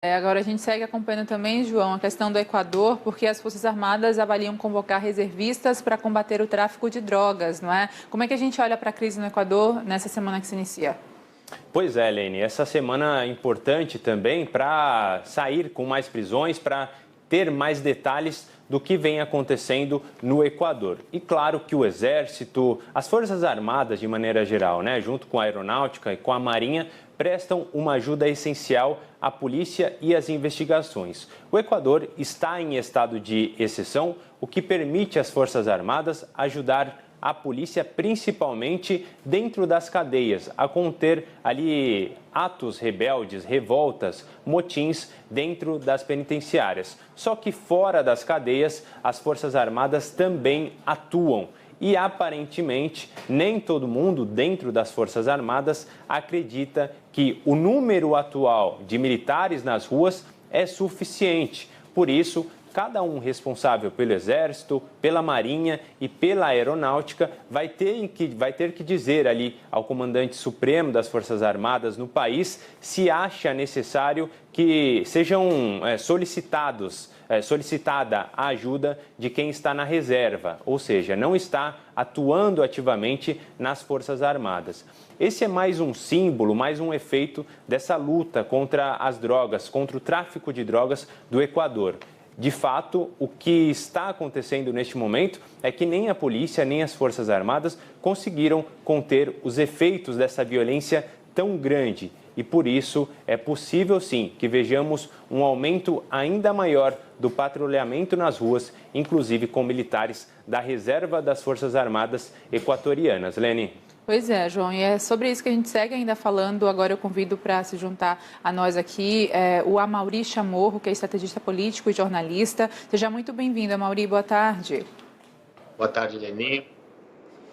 Agora a gente segue acompanhando também, João, a questão do Equador, porque as Forças Armadas avaliam convocar reservistas para combater o tráfico de drogas, não é? Como é que a gente olha para a crise no Equador nessa semana que se inicia? Pois é, Lene, essa semana é importante também para sair com mais prisões, para ter mais detalhes do que vem acontecendo no Equador. E claro que o Exército, as Forças Armadas de maneira geral, junto com a Aeronáutica e com a Marinha, prestam uma ajuda essencial à polícia e às investigações. O Equador está em estado de exceção, o que permite às Forças Armadas ajudar a polícia, principalmente dentro das cadeias, a conter ali atos rebeldes, revoltas, motins dentro das penitenciárias. Só que fora das cadeias, as Forças Armadas também atuam. E aparentemente, nem todo mundo dentro das Forças Armadas acredita que o número atual de militares nas ruas é suficiente. Por isso, cada um responsável pelo Exército, pela Marinha e pela Aeronáutica vai ter que dizer ali ao comandante supremo das Forças Armadas no país se acha necessário que sejam solicitada a ajuda de quem está na reserva, ou seja, não está atuando ativamente nas Forças Armadas. Esse é mais um símbolo, mais um efeito dessa luta contra as drogas, contra o tráfico de drogas do Equador. De fato, o que está acontecendo neste momento é que nem a polícia, nem as Forças Armadas conseguiram conter os efeitos dessa violência tão grande. E por isso é possível sim que vejamos um aumento ainda maior do patrulhamento nas ruas, inclusive com militares da reserva das Forças Armadas equatorianas. Lene. Pois é, João, e é sobre isso que a gente segue ainda falando. Agora eu convido para se juntar a nós aqui o Amaury Chamorro, que é estrategista político e jornalista. Seja muito bem-vindo, Amaury, boa tarde. Boa tarde, Leni.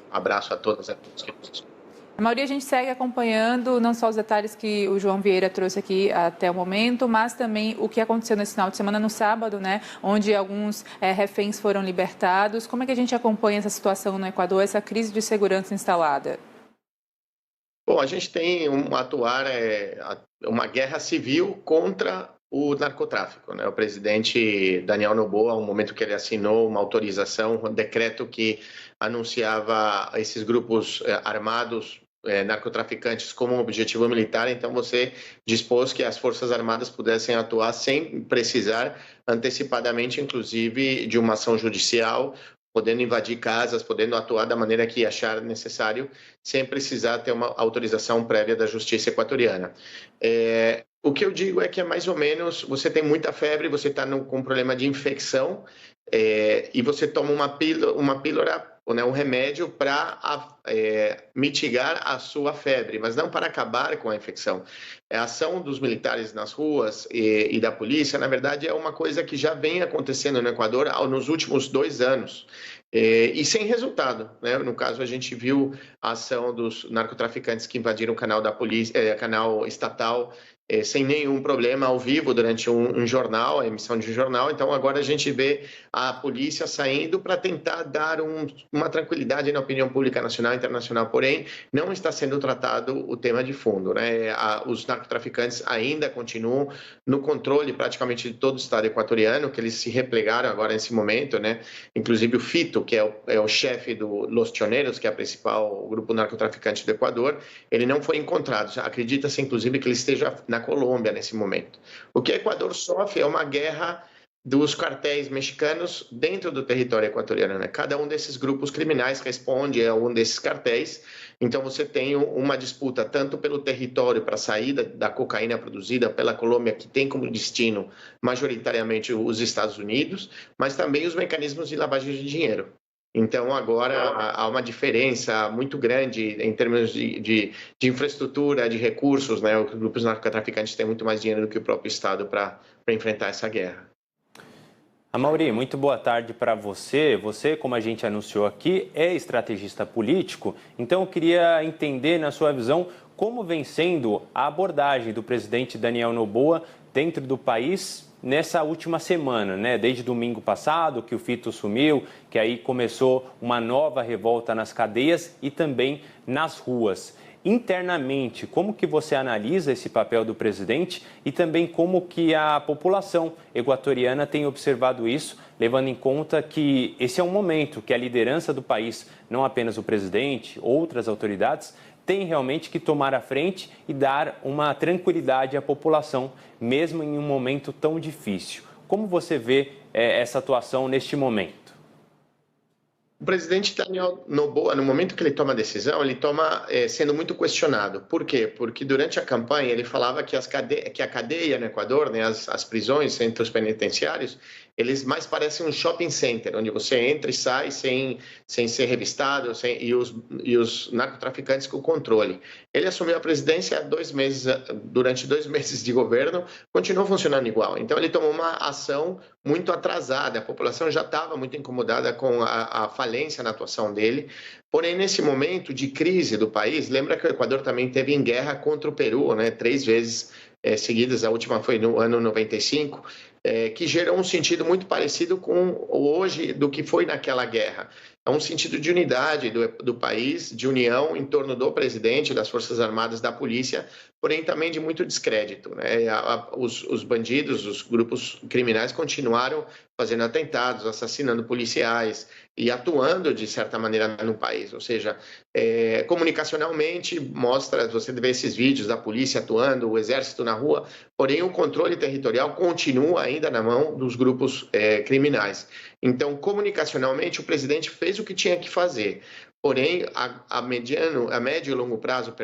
Abraço a todas e a todos que nos escutam. Amaury, a gente segue acompanhando não só os detalhes que o João Vieira trouxe aqui até o momento, mas também o que aconteceu nesse final de semana, no sábado, onde alguns reféns foram libertados. Como é que a gente acompanha essa situação no Equador, essa crise de segurança instalada? Bom, a gente tem uma guerra civil contra o narcotráfico, O presidente Daniel Noboa, no momento que ele assinou uma autorização, um decreto que anunciava esses grupos armados narcotraficantes como um objetivo militar, então você dispôs que as Forças Armadas pudessem atuar sem precisar antecipadamente, inclusive, de uma ação judicial, podendo invadir casas, podendo atuar da maneira que achar necessário, sem precisar ter uma autorização prévia da Justiça equatoriana. O que eu digo é que é mais ou menos, você tem muita febre, você está com um problema de infecção e você toma uma pílula, um remédio para mitigar a sua febre, mas não para acabar com a infecção. A ação dos militares nas ruas e da polícia, na verdade, é uma coisa que já vem acontecendo no Equador nos últimos 2 anos. E sem resultado, No caso, a gente viu a ação dos narcotraficantes que invadiram o canal da polícia, canal estatal, sem nenhum problema, ao vivo, durante um jornal, a emissão de um jornal. Então, agora a gente vê a polícia saindo para tentar dar uma tranquilidade na opinião pública nacional e internacional, porém, não está sendo tratado o tema de fundo, Os narcotraficantes ainda continuam no controle praticamente de todo o estado equatoriano, que eles se replegaram agora nesse momento, Inclusive o Fito, que é o chefe do Los Choneros, que é o principal grupo narcotraficante do Equador, ele não foi encontrado. Acredita-se, inclusive, que ele esteja na Colômbia nesse momento. O que o Equador sofre é uma guerra dos cartéis mexicanos dentro do território equatoriano, Cada um desses grupos criminais responde a um desses cartéis. Então você tem uma disputa tanto pelo território para a saída da cocaína produzida pela Colômbia, que tem como destino majoritariamente os Estados Unidos, mas também os mecanismos de lavagem de dinheiro. Então, agora há uma diferença muito grande em termos de infraestrutura, de recursos, Os grupos narcotraficantes têm muito mais dinheiro do que o próprio Estado para enfrentar essa guerra. Amaury, muito boa tarde para você. Você, como a gente anunciou aqui, é estrategista político. Então, eu queria entender, na sua visão, como vem sendo a abordagem do presidente Daniel Noboa dentro do país nessa última semana, Desde domingo passado, que o Fito sumiu, que aí começou uma nova revolta nas cadeias e também nas ruas. Internamente, como que você analisa esse papel do presidente e também como que a população equatoriana tem observado isso, levando em conta que esse é um momento que a liderança do país, não apenas o presidente, outras autoridades, tem realmente que tomar a frente e dar uma tranquilidade à população, mesmo em um momento tão difícil. Como você vê essa atuação neste momento? O presidente Daniel Noboa, no momento que ele toma a decisão, ele toma sendo muito questionado. Por quê? Porque durante a campanha ele falava que a cadeia no Equador, né, as prisões, centros penitenciários, eles mais parecem um shopping center, onde você entra e sai sem ser revistado, e os narcotraficantes com controle. Ele assumiu a presidência há 2 meses, durante 2 meses de governo, continuou funcionando igual. Então ele tomou uma ação muito atrasada, a população já estava muito incomodada com a falência na atuação dele. Porém, nesse momento de crise do país, lembra que o Equador também teve em guerra contra o Peru, né, 3 vezes seguidas, a última foi no ano 95, que gerou um sentido muito parecido com hoje do que foi naquela guerra. É um sentido de unidade do país, de união em torno do presidente, das Forças Armadas, da polícia, porém também de muito descrédito, né? Os bandidos, os grupos criminais continuaram fazendo atentados, assassinando policiais e atuando de certa maneira no país. Ou seja, comunicacionalmente mostra, você vê esses vídeos da polícia atuando, o exército na rua, porém o controle territorial continua ainda na mão dos grupos criminais. Então, comunicacionalmente, o presidente fez o que tinha que fazer. Porém, a médio e longo prazo,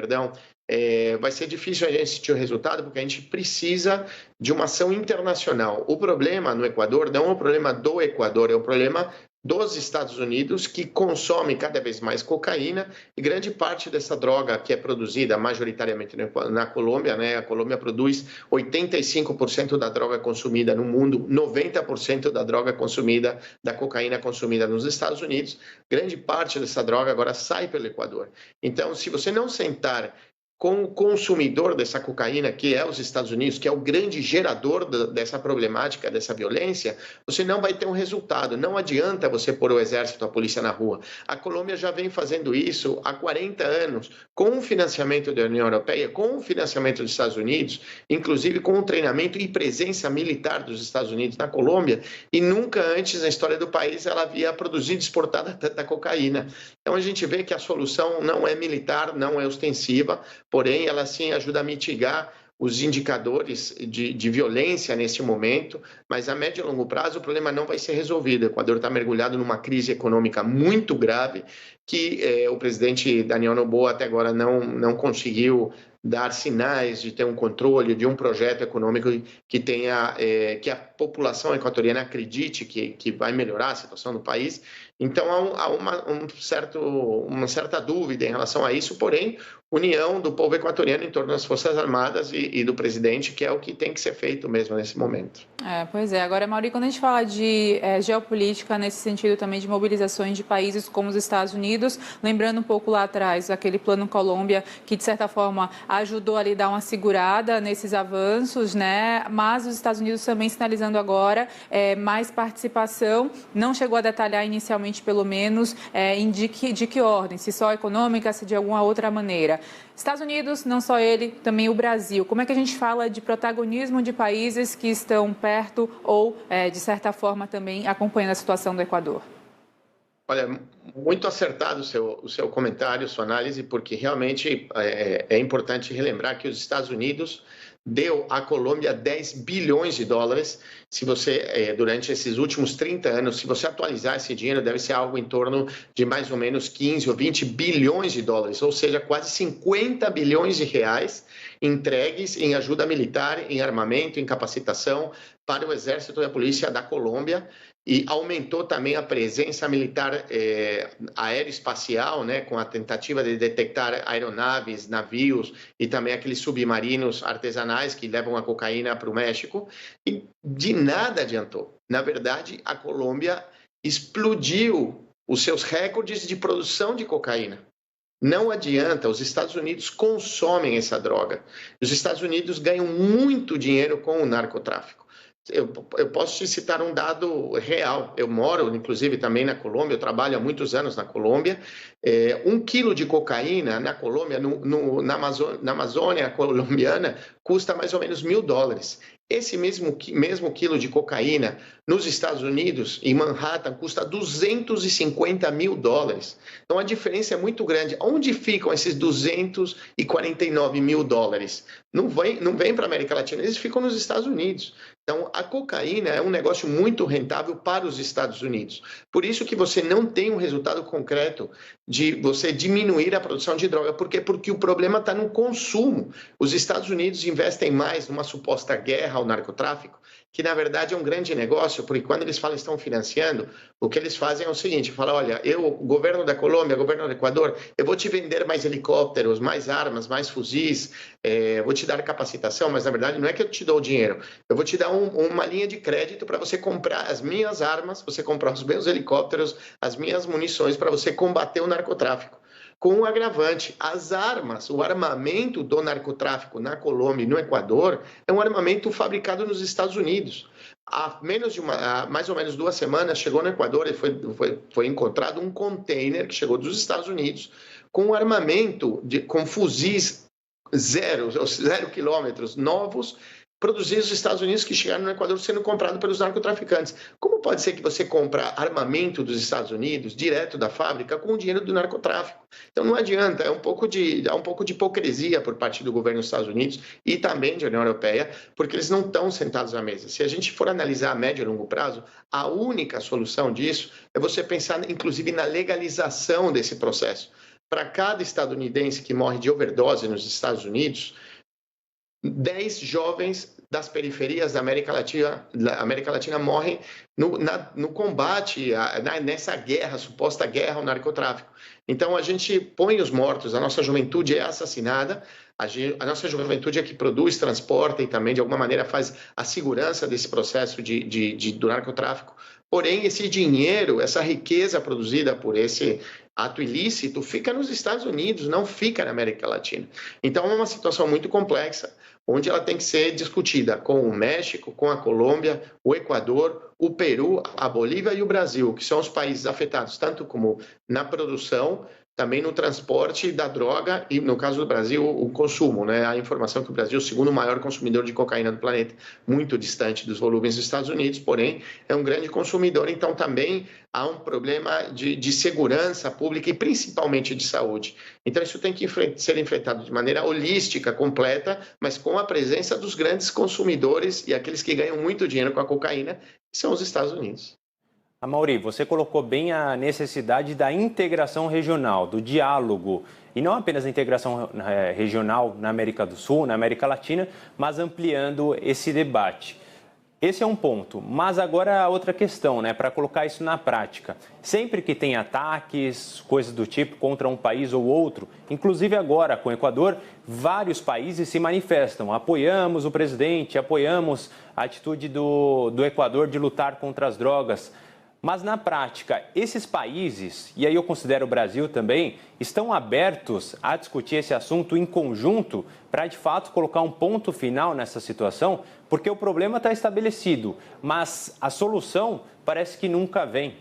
vai ser difícil a gente sentir o resultado, porque a gente precisa de uma ação internacional. O problema no Equador não é um problema do Equador, é um problema dos Estados Unidos, que consomem cada vez mais cocaína, e grande parte dessa droga que é produzida majoritariamente na Colômbia, né? A Colômbia produz 85% da droga consumida no mundo, 90% da droga consumida, da cocaína consumida nos Estados Unidos. Grande parte dessa droga agora sai pelo Equador. Então, se você não sentar com o consumidor dessa cocaína, que é os Estados Unidos, que é o grande gerador dessa problemática, dessa violência, você não vai ter um resultado. Não adianta você pôr o exército, a polícia na rua. A Colômbia já vem fazendo isso há 40 anos, com o financiamento da União Europeia, com o financiamento dos Estados Unidos, inclusive com o treinamento e presença militar dos Estados Unidos na Colômbia, e nunca antes na história do país ela havia produzido e exportado tanta cocaína. Então a gente vê que a solução não é militar, não é ostensiva, porém, ela sim ajuda a mitigar os indicadores de violência neste momento, mas a médio e longo prazo o problema não vai ser resolvido. O Equador está mergulhado numa crise econômica muito grave que o presidente Daniel Noboa até agora não conseguiu dar sinais de ter um controle de um projeto econômico que tenha que a população equatoriana acredite que vai melhorar a situação do país. Então há uma certa dúvida em relação a isso, porém união do povo equatoriano em torno das Forças Armadas e do presidente, que é o que tem que ser feito mesmo nesse momento. Pois é. Agora, Mauri, quando a gente fala de geopolítica, nesse sentido também de mobilizações de países como os Estados Unidos, lembrando um pouco lá atrás, aquele Plano Colômbia, que de certa forma ajudou ali a dar uma segurada nesses avanços, né? Mas os Estados Unidos também sinalizando agora mais participação, não chegou a detalhar inicialmente, pelo menos, de que ordem, se só econômica, se de alguma outra maneira. Estados Unidos, não só ele, também o Brasil. Como é que a gente fala de protagonismo de países que estão perto ou, de certa forma, também acompanhando a situação do Equador? Olha, muito acertado o seu comentário, sua análise, porque realmente é importante relembrar que os Estados Unidos deu à Colômbia 10 bilhões de dólares. Se você, durante esses últimos 30 anos, se você atualizar esse dinheiro, deve ser algo em torno de mais ou menos 15 ou 20 bilhões de dólares, ou seja, quase 50 bilhões de reais entregues em ajuda militar, em armamento, em capacitação para o exército e a polícia da Colômbia. E aumentou também a presença militar aeroespacial, né, com a tentativa de detectar aeronaves, navios e também aqueles submarinos artesanais que levam a cocaína para o México. E de nada adiantou. Na verdade, a Colômbia explodiu os seus recordes de produção de cocaína. Não adianta, os Estados Unidos consomem essa droga. Os Estados Unidos ganham muito dinheiro com o narcotráfico. Eu posso te citar um dado real. Eu moro, inclusive, também na Colômbia, eu trabalho há muitos anos na Colômbia. 1 quilo de cocaína na Colômbia, na Amazônia colombiana, custa mais ou menos $1.000. Esse mesmo quilo de cocaína nos Estados Unidos, em Manhattan, custa $250 mil. Então, a diferença é muito grande. Onde ficam esses $249 mil? Não vem para a América Latina, eles ficam nos Estados Unidos. Então, a cocaína é um negócio muito rentável para os Estados Unidos. Por isso que você não tem um resultado concreto de você diminuir a produção de droga. Por quê? Porque o problema está no consumo. Os Estados Unidos investem mais numa suposta guerra ao narcotráfico, que na verdade é um grande negócio, porque quando eles falam que estão financiando, o que eles fazem é o seguinte, falam, olha, o governo da Colômbia, o governo do Equador, eu vou te vender mais helicópteros, mais armas, mais fuzis, vou te dar capacitação, mas na verdade não é que eu te dou o dinheiro, eu vou te dar uma linha de crédito para você comprar as minhas armas, você comprar os meus helicópteros, as minhas munições para você combater o narcotráfico. Com um agravante, as armas, o armamento do narcotráfico na Colômbia e no Equador é um armamento fabricado nos Estados Unidos. Há mais ou menos 2 semanas, chegou no Equador e foi encontrado um container que chegou dos Estados Unidos com um armamento, com fuzis 0 quilômetros novos, produzidos nos Estados Unidos, que chegaram no Equador sendo comprados pelos narcotraficantes. Como pode ser que você compra armamento dos Estados Unidos, direto da fábrica, com o dinheiro do narcotráfico? Então não adianta, há um pouco de hipocrisia por parte do governo dos Estados Unidos e também da União Europeia, porque eles não estão sentados à mesa. Se a gente for analisar a médio e longo prazo, a única solução disso é você pensar, inclusive, na legalização desse processo. Para cada estadunidense que morre de overdose nos Estados Unidos, 10 jovens das periferias da América Latina morrem no combate, nessa guerra, suposta guerra ao narcotráfico. Então, a gente põe os mortos, a nossa juventude é assassinada, a nossa juventude é que produz, transporta e também, de alguma maneira, faz a segurança desse processo do narcotráfico. Porém, esse dinheiro, essa riqueza produzida por esse ato ilícito fica nos Estados Unidos, não fica na América Latina. Então, é uma situação muito complexa, onde ela tem que ser discutida com o México, com a Colômbia, o Equador, o Peru, a Bolívia e o Brasil, que são os países afetados tanto como na produção, também no transporte da droga e, no caso do Brasil, o consumo, né? A informação que o Brasil é o segundo maior consumidor de cocaína do planeta, muito distante dos volumes dos Estados Unidos, porém é um grande consumidor, então também há um problema de segurança pública e principalmente de saúde. Então isso tem que ser enfrentado de maneira holística, completa, mas com a presença dos grandes consumidores e aqueles que ganham muito dinheiro com a cocaína, que são os Estados Unidos. Amaury, você colocou bem a necessidade da integração regional, do diálogo, e não apenas a integração regional na América do Sul, na América Latina, mas ampliando esse debate. Esse é um ponto, mas agora a outra questão, né, para colocar isso na prática. Sempre que tem ataques, coisas do tipo, contra um país ou outro, inclusive agora com o Equador, vários países se manifestam. Apoiamos o presidente, apoiamos a atitude do Equador de lutar contra as drogas. Mas, na prática, esses países, e aí eu considero o Brasil também, estão abertos a discutir esse assunto em conjunto para, de fato, colocar um ponto final nessa situação? Porque o problema está estabelecido, mas a solução parece que nunca vem.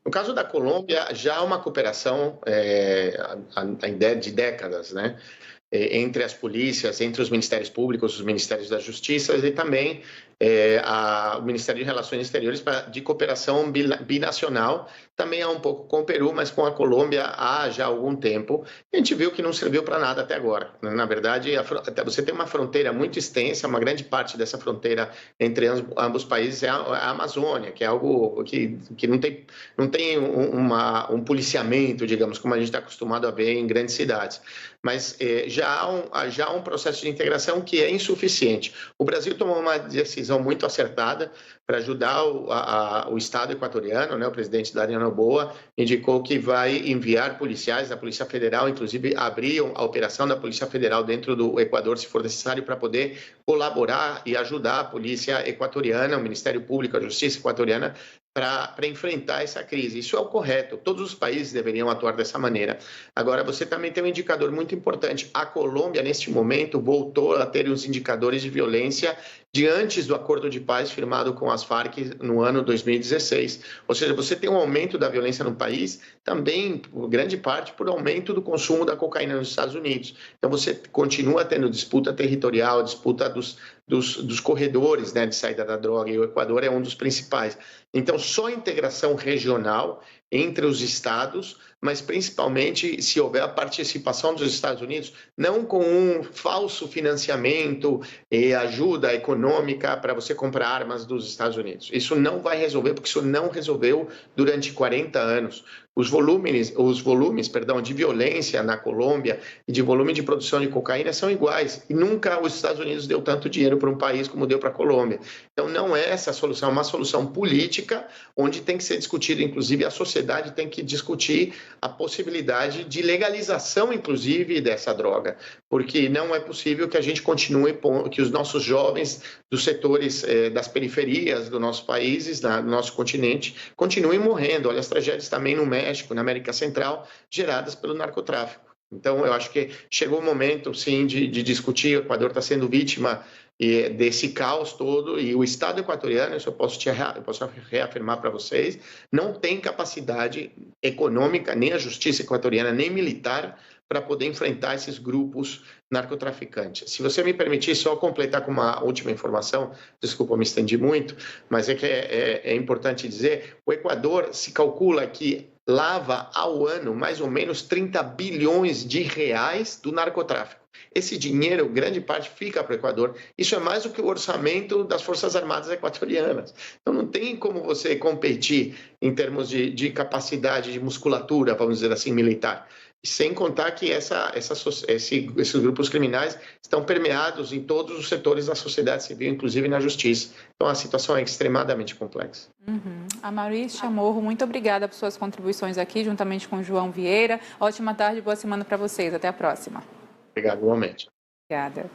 No caso da Colômbia, já há uma cooperação a ideia de décadas, né? Entre as polícias, entre os ministérios públicos, os ministérios da Justiça e também o Ministério de Relações Exteriores de cooperação binacional. Também há um pouco com o Peru, mas com a Colômbia há já algum tempo. A gente viu que não serviu para nada até agora. Na verdade, você tem uma fronteira muito extensa, uma grande parte dessa fronteira entre ambos países é a Amazônia, que é algo que não tem um policiamento, digamos, como a gente está acostumado a ver em grandes cidades. Mas já há um processo de integração que é insuficiente. O Brasil tomou uma decisão muito acertada para ajudar o Estado equatoriano, né? O presidente Daniel Noboa indicou que vai enviar policiais da Polícia Federal, inclusive abriam a operação da Polícia Federal dentro do Equador, se for necessário, para poder colaborar e ajudar a Polícia Equatoriana, o Ministério Público, a Justiça Equatoriana, para enfrentar essa crise. Isso é o correto, todos os países deveriam atuar dessa maneira. Agora, você também tem um indicador muito importante. A Colômbia, neste momento, voltou a ter os indicadores de violência de antes do acordo de paz firmado com as Farc no ano 2016. Ou seja, você tem um aumento da violência no país, também, por grande parte, por aumento do consumo da cocaína nos Estados Unidos. Então, você continua tendo disputa territorial, disputa dos corredores, né, de saída da droga, e o Equador é um dos principais. Então, só integração regional entre os estados, mas principalmente se houver a participação dos Estados Unidos, não com um falso financiamento e ajuda econômica para você comprar armas dos Estados Unidos. Isso não vai resolver, porque isso não resolveu durante 40 anos. Os volumes, de violência na Colômbia e de volume de produção de cocaína são iguais. E nunca os Estados Unidos deu tanto dinheiro para um país como deu para a Colômbia. Então, não é essa a solução, é uma solução política, onde tem que ser discutido, inclusive, a sociedade tem que discutir a possibilidade de legalização, inclusive, dessa droga. Porque não é possível que a gente continue, que os nossos jovens dos setores das periferias dos nossos países, do nosso continente, continuem morrendo. Olha as tragédias também no México, na América Central, geradas pelo narcotráfico. Então, eu acho que chegou o momento, sim, de discutir. O Equador está sendo vítima desse caos todo, e o Estado equatoriano, isso eu posso reafirmar para vocês, não tem capacidade econômica, nem a justiça equatoriana, nem militar, para poder enfrentar esses grupos narcotraficantes. Se você me permitir só completar com uma última informação, desculpa, eu me estendi muito, mas é que é importante dizer, o Equador se calcula que lava ao ano mais ou menos 30 bilhões de reais do narcotráfico. Esse dinheiro, grande parte, fica para o Equador. Isso é mais do que o orçamento das Forças Armadas equatorianas. Então, não tem como você competir em termos de capacidade, de musculatura, vamos dizer assim, militar. Sem contar que esses grupos criminais estão permeados em todos os setores da sociedade civil, inclusive na justiça. Então, a situação é extremamente complexa. Amaury Chamorro, muito obrigada por suas contribuições aqui, juntamente com o João Vieira. Ótima tarde e boa semana para vocês. Até a próxima. Obrigado, igualmente. Obrigada.